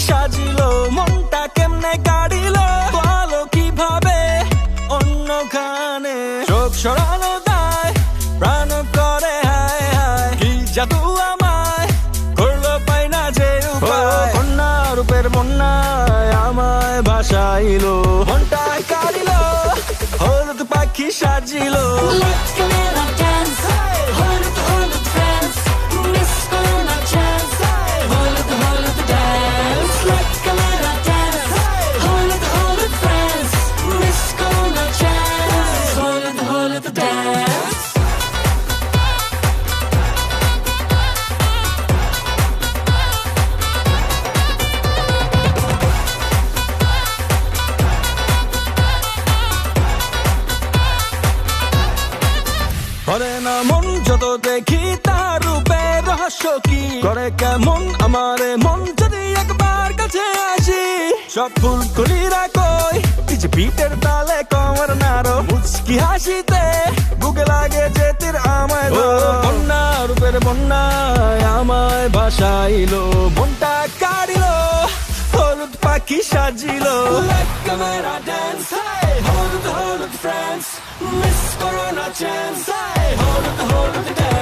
সাজিলো, মনটা কেমনে কাড়িলো, বলো কিভাবে অন্য খানে চোখ সরানো দায়, প্রাণ করে হায় হায়, কি জাদু আমায় করলো পাই না যে উপায়। বন্যা রূপের বন্যায় আমায় ভাসাইলো, মনটায় কাড়িলো, হলুদ পাখি সাজিলো। করে না মন যত দেখি তার রূপের রহস্য কি, করে কেমন আমারে মন যদি একবার কাছে আসি। সব ফুল কলিরা কই যে পিঠের তালে কমর নাড়ো, মুচকি হাসিতে বুকে লাগে যে তীর আমায় ধরো। বন্যা রূপের বন্যায় আমায় ভাসাইলো, মনটা কাড়িলো, হলুদ পাখি সাজিলো। ক্যামেরা ড্যান্স, হলুদ হলুদ ফ্রেন্ডস, মিস করো না চান্স, হলুদ হলুদ ড্যান্স।